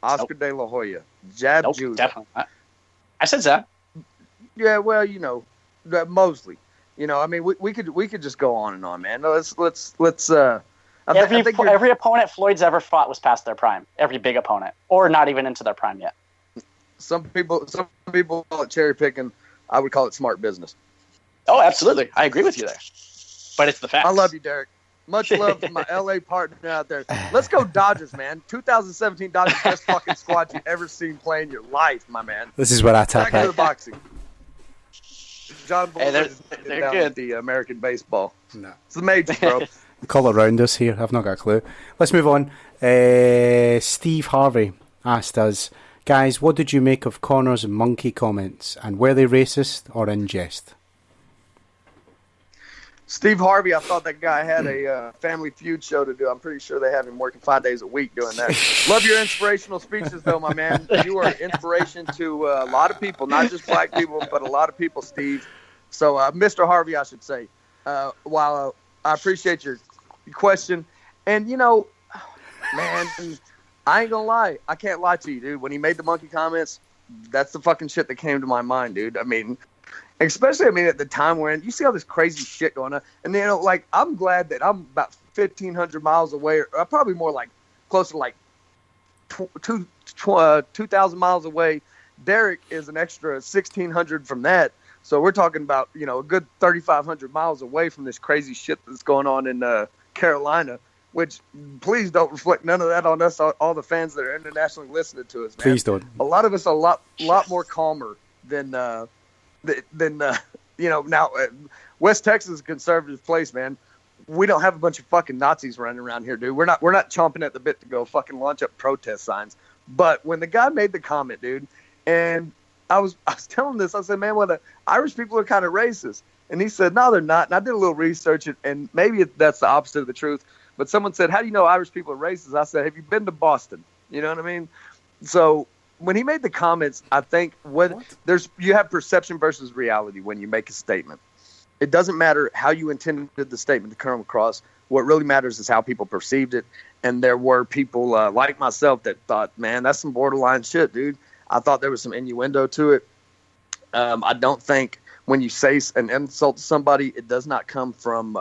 Oscar De La Hoya, Jab Judah. Definitely not. I said Zab. Yeah, well, Mosley. I mean, we could just go on and on, man. Let's. Every opponent Floyd's ever fought was past their prime. Every big opponent, or not even into their prime yet. Some people call it cherry picking. I would call it smart business. Oh, absolutely. I agree with you there. But it's the fact. I love you, Derek. Much love to my LA partner out there. Let's go Dodgers, man. 2017 Dodgers, best fucking squad you've ever seen play in your life, my man. This is where I tap back to the boxing. John Bowe they're down good. With the American baseball. No. It's the major, bro. Call it around us here. I've not got a clue. Let's move on. Steve Harvey asked us, guys, what did you make of Conor's monkey comments, and were they racist or in jest? Steve Harvey, I thought that guy had a Family Feud show to do. I'm pretty sure they have him working 5 days a week doing that. Love your inspirational speeches, though, my man. You are an inspiration to a lot of people, not just black people, but a lot of people, Steve. So, Mr. Harvey, I should say, while I appreciate your question, and, man, I ain't gonna lie. I can't lie to you, dude. When he made the monkey comments, that's the fucking shit that came to my mind, dude. I mean, especially, at the time when you see all this crazy shit going on. And, I'm glad that I'm about 1,500 miles away, or probably more like close to 2,000 miles away. Derek is an extra 1,600 from that. So we're talking about, a good 3,500 miles away from this crazy shit that's going on in Carolina, which please don't reflect none of that on us, all the fans that are internationally listening to us, man. Please don't. A lot of us are a lot more calmer than now West Texas is a conservative place, man. We don't have a bunch of fucking Nazis running around here, dude. We're not chomping at the bit to go fucking launch up protest signs. But when the guy made the comment, dude, and I was telling this, I said, man, well, the Irish people are kind of racist. And he said, no, they're not. And I did a little research, and maybe that's the opposite of the truth. But someone said, how do you know Irish people are racist? I said, have you been to Boston? You know what I mean? So when he made the comments, I think you have perception versus reality when you make a statement. It doesn't matter how you intended the statement to come across. What really matters is how people perceived it. And there were people like myself that thought, man, that's some borderline shit, dude. I thought there was some innuendo to it. I don't think when you say an insult to somebody, it does not come from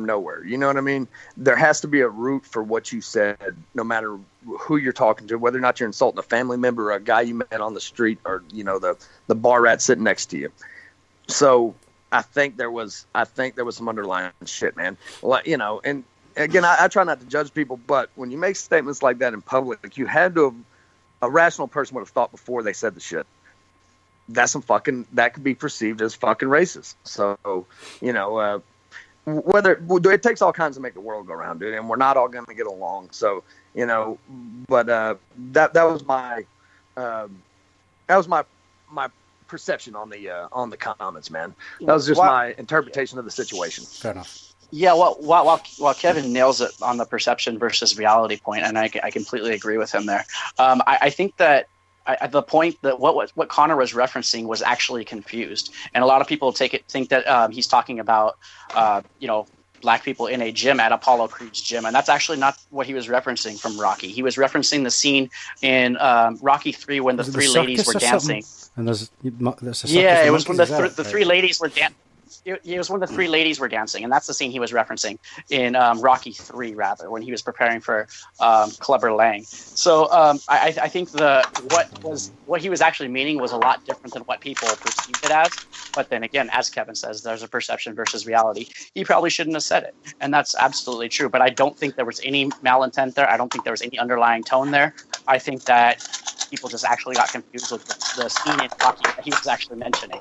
nowhere. You know what I mean? There has to be a root for what you said, no matter who you're talking to, whether or not you're insulting a family member or a guy you met on the street or, the bar rat sitting next to you. So I think there was some underlying shit, man. And again, I try not to judge people, but when you make statements like that in public, you had to have, a rational person would have thought before they said the shit. That could be perceived as fucking racist. So, whether it takes all kinds to make the world go round, dude, and we're not all going to get along. So, but that was my perception on the comments, man. That was just my interpretation of the situation. Fair enough. Yeah, while Kevin nails it on the perception versus reality point, and I completely agree with him there. I think that the point that what Conor was referencing was actually confused, and a lot of people think that he's talking about black people in a gym at Apollo Creed's gym, and that's actually not what he was referencing from Rocky. He was referencing the scene in Rocky 3 when the three ladies were dancing. And there's it was when the three ladies were dancing. It was when the three ladies were dancing, and that's the scene he was referencing in Rocky 3, rather, when he was preparing for Clubber Lang. So I think what he was actually meaning was a lot different than what people perceived it as. But then again, as Kevin says, there's a perception versus reality. He probably shouldn't have said it, and that's absolutely true. But I don't think there was any malintent there. I don't think there was any underlying tone there. I think that people just actually got confused with the scene in Rocky that he was actually mentioning.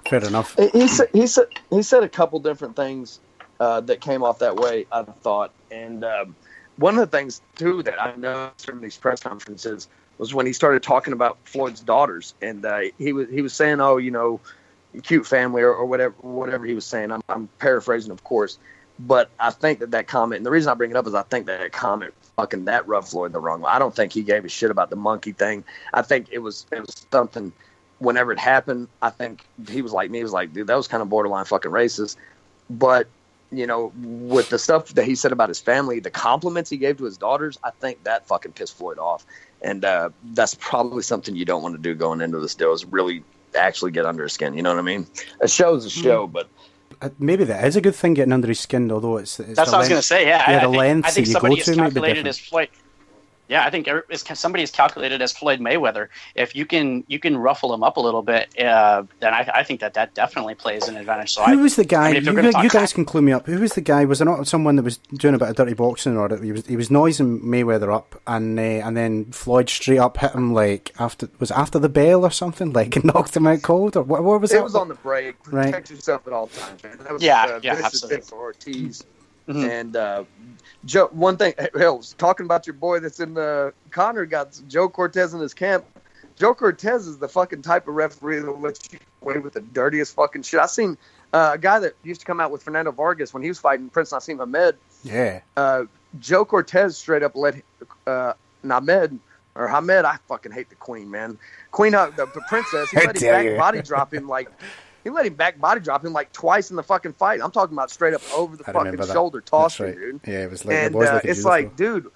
Fair enough. He said a couple different things that came off that way, I thought. And one of the things, too, that I noticed from these press conferences was when he started talking about Floyd's daughters. And he was saying, cute family or whatever he was saying. I'm paraphrasing, of course. But I think that comment, and the reason I bring it up is I think that comment fucking that rubbed Floyd the wrong way. I don't think he gave a shit about the monkey thing. I think it was something. Whenever it happened, I think he was like me. He was like, dude, that was kind of borderline fucking racist. But with the stuff that he said about his family, the compliments he gave to his daughters, I think that fucking pissed Floyd off. And that's probably something you don't want to do going into this deal, is really actually get under his skin. You know what I mean? A show's a show, but maybe that is a good thing, getting under his skin. Although it's that's what I was going to say. Yeah, the length I think you somebody go has to might be calculated different. as Floyd. Yeah, I think somebody has calculated as Floyd Mayweather. If you can ruffle him up a little bit, then I think that definitely plays an advantage. So who was the guy? I mean, you guys can clue me up. Who was the guy? Was there not someone that was doing a bit of dirty boxing, or he was noising Mayweather up, and then Floyd straight up hit him after the bell or something, knocked him out cold, or what was it? It was on the break. Protect yourself at all times, man. That was absolutely. for Ortiz. And Joe, one thing, hell, talking about your boy that's in Conor got Joe Cortez in his camp. Joe Cortez is the fucking type of referee that will let you get away with the dirtiest fucking shit. I seen a guy that used to come out with Fernando Vargas when he was fighting Prince Nassim Hamed. Yeah. Joe Cortez straight up let Hamed, I fucking hate the queen, man. Queen, the princess, he let him body drop him twice in the fucking fight. I'm talking about straight up over the fucking shoulder toss, right, dude. Yeah, it was it's like, dude,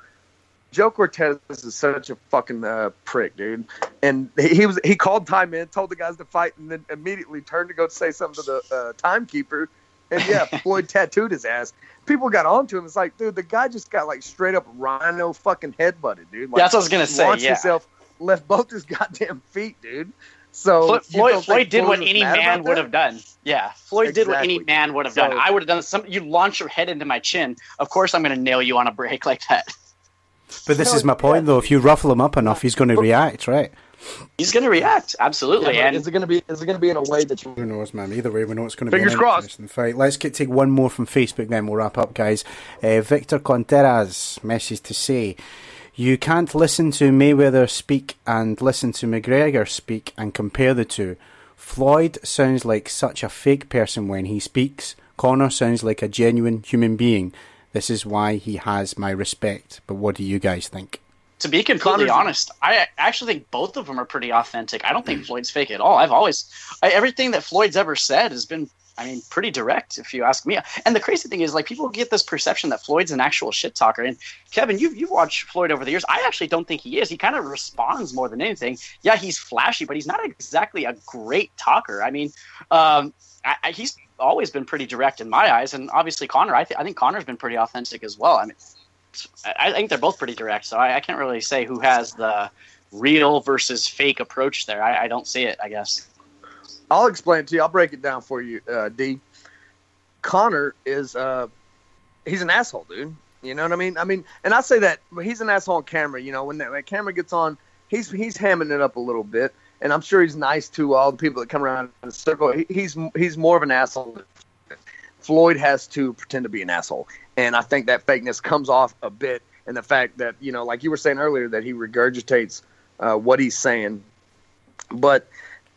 Joe Cortez is such a fucking prick, dude. And he called time in, told the guys to fight, and then immediately turned to go say something to the timekeeper. And yeah, Floyd tattooed his ass. People got onto him. It's like, dude, the guy just got straight up rhino fucking headbutted, dude. That's what I was gonna say. Launched himself, left both his goddamn feet, dude. So Floyd did what any man would have done. Yeah, Floyd did what any man would have done. I would have done you launch your head into my chin. Of course, I'm going to nail you on a break like that. But this is my point, though. If you ruffle him up enough, he's going to react, right? He's going to react, absolutely. Yeah, and is it going to be in a way that who knows, man? Either way, we know it's going to be an interesting fight. Let's take one more from Facebook, then we'll wrap up, guys. Victor Contreras message to say, you can't listen to Mayweather speak and listen to McGregor speak and compare the two. Floyd sounds like such a fake person when he speaks. Conor sounds like a genuine human being. This is why he has my respect. But what do you guys think? To be completely honest, I actually think both of them are pretty authentic. I don't think Floyd's fake at all. Everything that Floyd's ever said has been, pretty direct, if you ask me. And the crazy thing is, people get this perception that Floyd's an actual shit talker. And Kevin, you've watched Floyd over the years. I actually don't think he is. He kind of responds more than anything. Yeah, he's flashy, but he's not exactly a great talker. He's always been pretty direct in my eyes. And obviously Conor, I think Conor's been pretty authentic as well. I think they're both pretty direct. So I can't really say who has the real versus fake approach there. I don't see it, I guess. I'll explain it to you. I'll break it down for you, D. Conor is he's an asshole, dude. You know what I mean? And I say that he's an asshole on camera. When that camera gets on, he's hamming it up a little bit, and I'm sure he's nice to all the people that come around in the circle. He's more of an asshole. Floyd has to pretend to be an asshole, and I think that fakeness comes off a bit in the fact that like you were saying earlier, that he regurgitates what he's saying, but.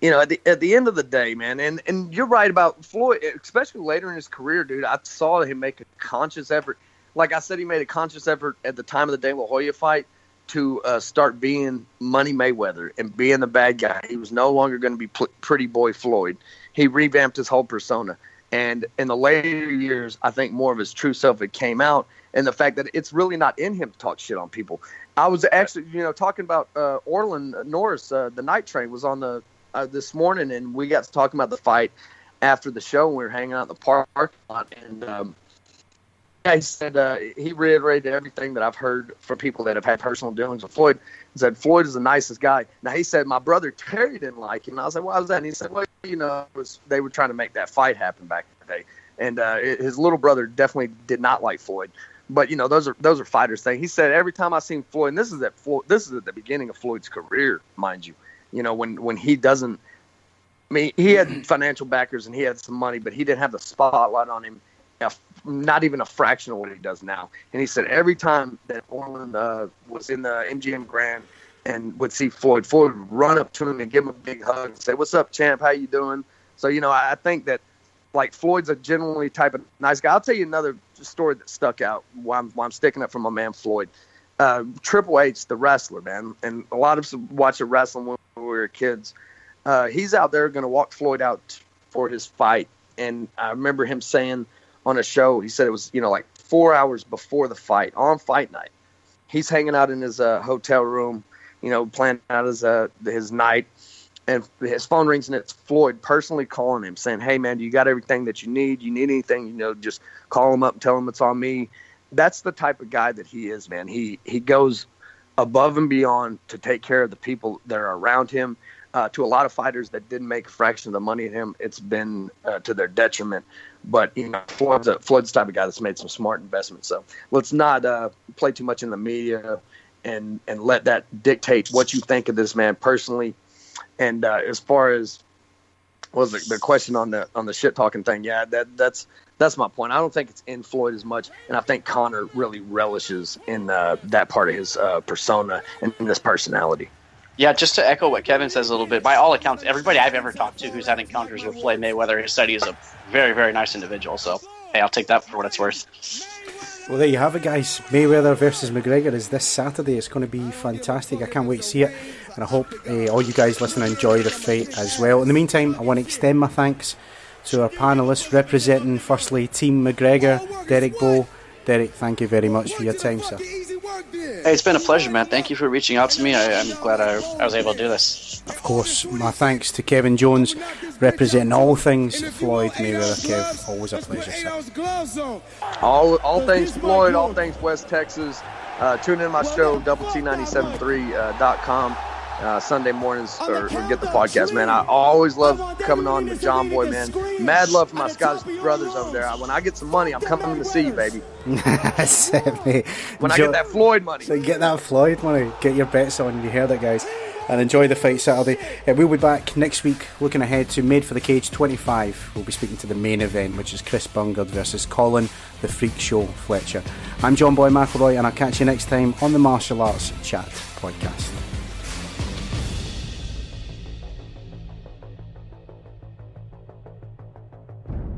At the end of the day, man, and you're right about Floyd, especially later in his career, dude. I saw him make a conscious effort. Like I said, he made a conscious effort at the time of the De La Hoya fight to start being MoneyMayweather and being the bad guy. He was no longer going to be pretty boy Floyd. He revamped his whole persona. And in the later years, I think more of his true self had came out, and the fact that it's really not in him to talk shit on people. I was actually, talking about Orland Norris. The Night Train was on the this morning, and we got to talking about the fight after the show. And we were hanging out in the parking lot, and he said he reiterated everything that I've heard from people that have had personal dealings with Floyd. He said Floyd is the nicest guy. Now he said my brother Terry didn't like him. And I was like, why was that? And he said, well, they were trying to make that fight happen back in the day, and his little brother definitely did not like Floyd. But those are fighters thing. He said every time I seen Floyd, and this is at the beginning of Floyd's career, mind you. When he doesn't, he had financial backers and he had some money, but he didn't have the spotlight on him, not even a fraction of what he does now. And he said every time that Orland was in the MGM Grand and would see Floyd would run up to him and give him a big hug and say, "What's up, champ? How you doing?" So, I think that, Floyd's a genuinely type of nice guy. I'll tell you another story that stuck out while I'm sticking up for my man Floyd. Triple H, the wrestler, man, and a lot of us watched wrestling when we were kids. He's out there going to walk Floyd out for his fight, and I remember him saying on a show. He said it was, like 4 hours before the fight, on fight night. He's hanging out in his hotel room, planning out his night. And his phone rings, and it's Floyd personally calling him, saying, "Hey, man, you got everything that you need? You need anything, just call him up and tell him it's on me." That's the type of guy that he is, man. He goes above and beyond to take care of the people that are around him. To a lot of fighters that didn't make a fraction of the money in him, it's been to their detriment. But Floyd's the type of guy that's made some smart investments. So let's not play too much in the media and let that dictate what you think of this man personally. And as far as the question on the shit talking thing, yeah, that's my point. I don't think it's in Floyd as much, and I think Conor really relishes in that part of his persona and in this personality. Yeah, just to echo what Kevin says a little bit, by all accounts, everybody I've ever talked to who's had encounters with Floyd Mayweather has said he's a very, very nice individual. So, hey, I'll take that for what it's worth. Well, there you have it, guys. Mayweather versus McGregor is this Saturday. It's going to be fantastic. I can't wait to see it. And I hope all you guys listening enjoy the fight as well. In the meantime, I want to extend my thanks to our panellists representing, firstly, Team McGregor, Derek Bowe. Derek, thank you very much for your time, sir. Hey, it's been a pleasure, man. Thank you for reaching out to me. I'm glad I was able to do this. Of course, my thanks to Kevin Jones, representing all things Floyd Mayweather. Kev, always a pleasure, sir. All things Floyd, all things West Texas. Tune in my show, doublet973.com. Sunday mornings, or get the podcast, man. I always love coming on with John Boy, man. Mad love for my Scottish brothers over there. When I get some money, I'm coming to see you, baby. That's it, mate. When I get that Floyd money. So get that Floyd money. Get your bets on. You heard it, guys. And enjoy the fight Saturday. We'll be back next week looking ahead to Made for the Cage 25. We'll be speaking to the main event, which is Chris Bungard versus Colin the Freak Show Fletcher. I'm John Boy McElroy, and I'll catch you next time on the Martial Arts Chat podcast.